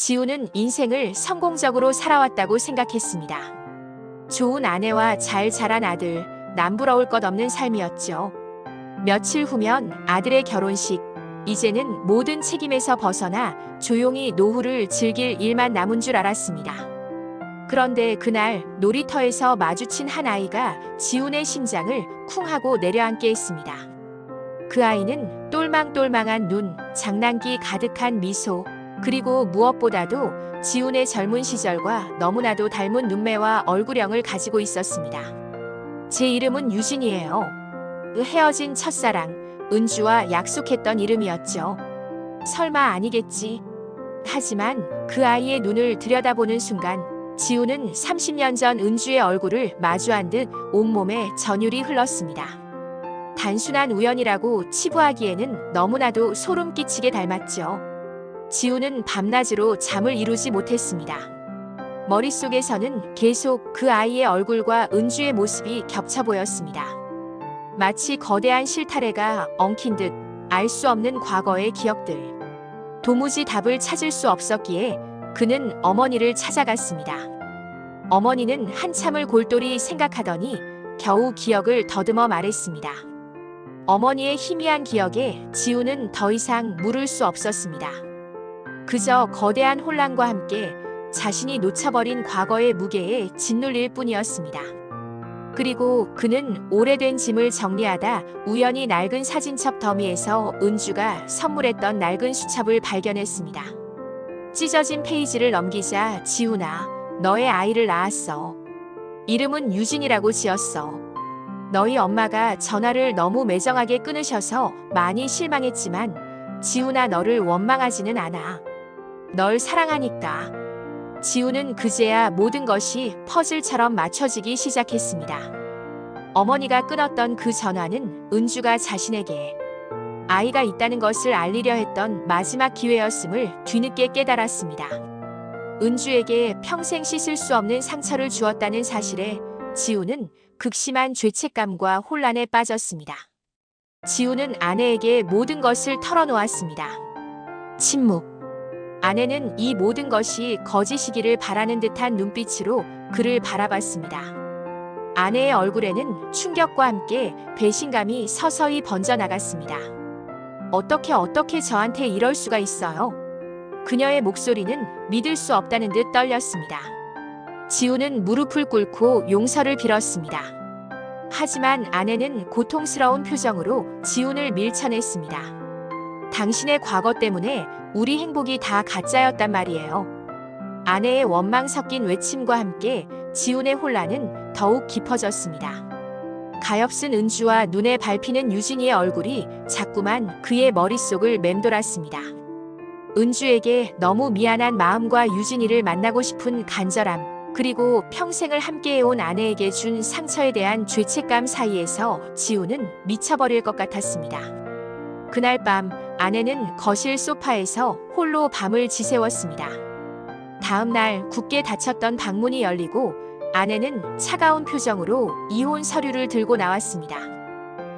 지우는 인생을 성공적으로 살아왔다고 생각했습니다. 좋은 아내와 잘 자란 아들, 남부러울 것 없는 삶이었죠. 며칠 후면 아들의 결혼식, 이제는 모든 책임에서 벗어나 조용히 노후를 즐길 일만 남은 줄 알았습니다. 그런데 그날 놀이터에서 마주친 한 아이가 지훈의 심장을 쿵 하고 내려앉게 했습니다. 그 아이는 똘망똘망한 눈, 장난기 가득한 미소, 그리고 무엇보다도 지훈의 젊은 시절과 너무나도 닮은 눈매와 얼굴형을 가지고 있었습니다. 제 이름은 유진이에요. 헤어진 첫사랑, 은주와 약속했던 이름이었죠. 설마 아니겠지. 하지만 그 아이의 눈을 들여다보는 순간 지훈은 30년 전 은주의 얼굴을 마주한 듯 온몸에 전율이 흘렀습니다. 단순한 우연이라고 치부하기에는 너무나도 소름 끼치게 닮았죠. 지훈은 밤낮으로 잠을 이루지 못했습니다. 머릿속에서는 계속 그 아이의 얼굴과 은주의 모습이 겹쳐 보였습니다. 마치 거대한 실타래가 엉킨 듯 알 수 없는 과거의 기억들. 도무지 답을 찾을 수 없었기에 그는 어머니를 찾아갔습니다. 어머니는 한참을 골똘히 생각하더니 겨우 기억을 더듬어 말했습니다. 어머니의 희미한 기억에 지훈은 더 이상 물을 수 없었습니다. 그저 거대한 혼란과 함께 자신이 놓쳐버린 과거의 무게에 짓눌릴 뿐이었습니다. 그리고 그는 오래된 짐을 정리하다 우연히 낡은 사진첩 더미에서 은주가 선물했던 낡은 수첩을 발견했습니다. 찢어진 페이지를 넘기자 지훈아, 너의 아이를 낳았어. 이름은 유진이라고 지었어. 너희 엄마가 전화를 너무 매정하게 끊으셔서 많이 실망했지만 지훈아 너를 원망하지는 않아. 널 사랑하니까. 지훈은 그제야 모든 것이 퍼즐처럼 맞춰지기 시작했습니다. 어머니가 끊었던 그 전화는 은주가 자신에게 아이가 있다는 것을 알리려 했던 마지막 기회였음을 뒤늦게 깨달았습니다. 은주에게 평생 씻을 수 없는 상처를 주었다는 사실에 지훈은 극심한 죄책감과 혼란에 빠졌습니다. 지훈은 아내에게 모든 것을 털어놓았습니다. 침묵. 아내는 이 모든 것이 거짓이기를 바라는 듯한 눈빛으로 그를 바라봤습니다. 아내의 얼굴에는 충격과 함께 배신감이 서서히 번져나갔습니다. 어떻게 저한테 이럴 수가 있어요? 그녀의 목소리는 믿을 수 없다는 듯 떨렸습니다. 지훈은 무릎을 꿇고 용서를 빌었습니다. 하지만 아내는 고통스러운 표정으로 지훈을 밀쳐냈습니다. 당신의 과거 때문에 우리 행복이 다 가짜였단 말이에요. 아내의 원망 섞인 외침과 함께 지훈의 혼란은 더욱 깊어졌습니다. 가엾은 은주와 눈에 밟히는 유진이의 얼굴이 자꾸만 그의 머릿속을 맴돌았습니다. 은주에게 너무 미안한 마음과 유진이를 만나고 싶은 간절함, 그리고 평생을 함께해온 아내에게 준 상처에 대한 죄책감 사이에서 지훈은 미쳐버릴 것 같았습니다. 그날 밤 아내는 거실 소파에서 홀로 밤을 지새웠습니다. 다음 날 굳게 닫혔던 방문이 열리고 아내는 차가운 표정으로 이혼 서류를 들고 나왔습니다.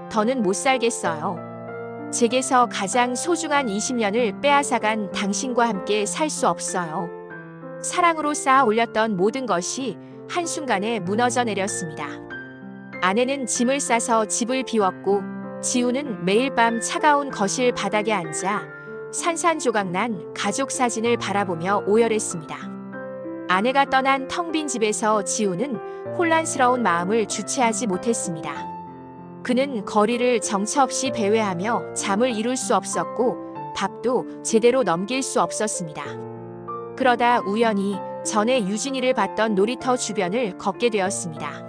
더는 못 살겠어요. 제게서 가장 소중한 20년을 빼앗아간 당신과 함께 살 수 없어요. 사랑으로 쌓아 올렸던 모든 것이 한순간에 무너져 내렸습니다. 아내는 짐을 싸서 집을 비웠고 지훈은 매일 밤 차가운 거실 바닥에 앉아 산산조각난 가족 사진을 바라보며 오열했습니다. 아내가 떠난 텅 빈 집에서 지훈은 혼란스러운 마음을 주체하지 못했습니다. 그는 거리를 정처 없이 배회하며 잠을 이룰 수 없었고 밥도 제대로 넘길 수 없었습니다. 그러다 우연히 전에 유진이를 봤던 놀이터 주변을 걷게 되었습니다.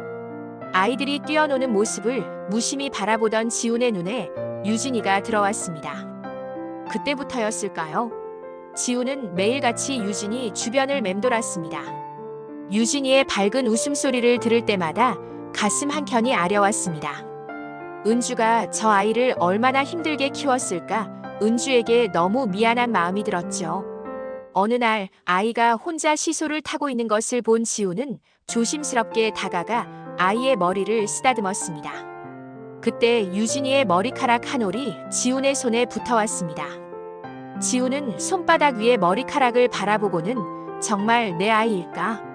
아이들이 뛰어노는 모습을 무심히 바라보던 지훈의 눈에 유진이가 들어왔습니다. 그때부터였을까요? 지훈은 매일같이 유진이 주변을 맴돌았습니다. 유진이의 밝은 웃음소리를 들을 때마다 가슴 한켠이 아려왔습니다. 은주가 저 아이를 얼마나 힘들게 키웠을까? 은주에게 너무 미안한 마음이 들었죠. 어느 날 아이가 혼자 시소를 타고 있는 것을 본 지훈은 조심스럽게 다가가 아이의 머리를 쓰다듬었습니다. 그때 유진이의 머리카락 한 올이 지훈의 손에 붙어왔습니다. 지우는 손바닥 위에 머리카락을 바라보고는 정말 내 아이일까?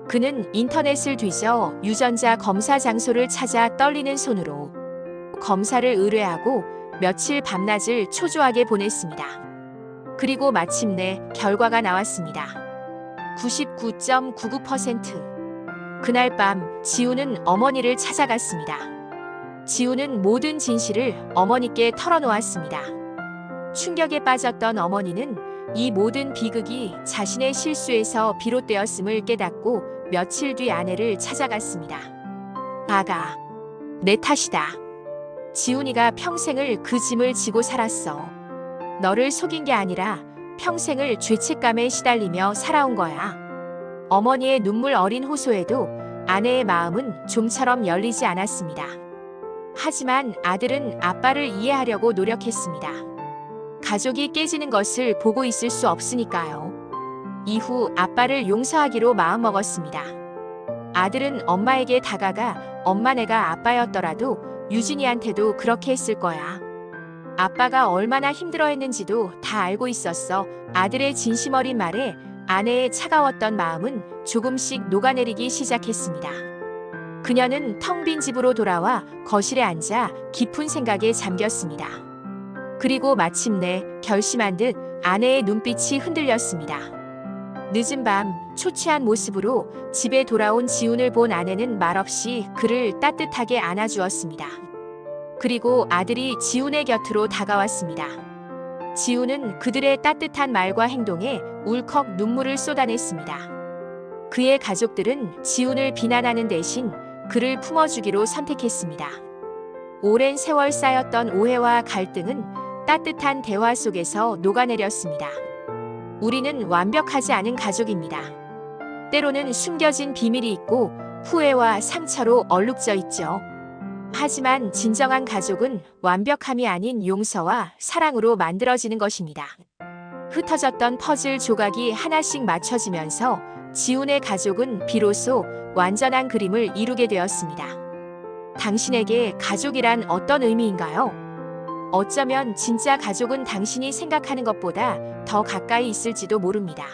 그는 인터넷을 뒤져 유전자 검사 장소를 찾아 떨리는 손으로 검사를 의뢰하고 며칠 밤낮을 초조하게 보냈습니다. 그리고 마침내 결과가 나왔습니다. 99.99%. 그날 밤 지우는 어머니를 찾아갔습니다. 지우는 모든 진실을 어머니께 털어놓았습니다. 충격에 빠졌던 어머니는 이 모든 비극이 자신의 실수에서 비롯되었음을 깨닫고 며칠 뒤 아내를 찾아갔습니다. 아가, 내 탓이다. 지훈이가 평생을 그 짐을 지고 살았어. 너를 속인 게 아니라 평생을 죄책감에 시달리며 살아온 거야. 어머니의 눈물 어린 호소에도 아내의 마음은 좀처럼 열리지 않았습니다. 하지만 아들은 아빠를 이해하려고 노력했습니다. 가족이 깨지는 것을 보고 있을 수 없으니까요. 이후 아빠를 용서하기로 마음먹었습니다. 아들은 엄마에게 다가가 엄마 내가 아빠였더라도 유진이한테도 그렇게 했을 거야. 아빠가 얼마나 힘들어했는지도 다 알고 있었어. 아들의 진심 어린 말에 아내의 차가웠던 마음은 조금씩 녹아내리기 시작했습니다. 그녀는 텅 빈 집으로 돌아와 거실에 앉아 깊은 생각에 잠겼습니다. 그리고 마침내 결심한 듯 아내의 눈빛이 흔들렸습니다. 늦은 밤 초췌한 모습으로 집에 돌아온 지훈을 본 아내는 말없이 그를 따뜻하게 안아주었습니다. 그리고 아들이 지훈의 곁으로 다가왔습니다. 지훈은 그들의 따뜻한 말과 행동에 울컥 눈물을 쏟아냈습니다. 그의 가족들은 지훈을 비난하는 대신 그를 품어주기로 선택했습니다. 오랜 세월 쌓였던 오해와 갈등은 따뜻한 대화 속에서 녹아내렸습니다. 우리는 완벽하지 않은 가족입니다. 때로는 숨겨진 비밀이 있고 후회와 상처로 얼룩져 있죠. 하지만 진정한 가족은 완벽함이 아닌 용서와 사랑으로 만들어지는 것입니다. 흩어졌던 퍼즐 조각이 하나씩 맞춰지면서 지훈의 가족은 비로소 완전한 그림을 이루게 되었습니다. 당신에게 가족이란 어떤 의미인가요? 어쩌면 진짜 가족은 당신이 생각하는 것보다 더 가까이 있을지도 모릅니다.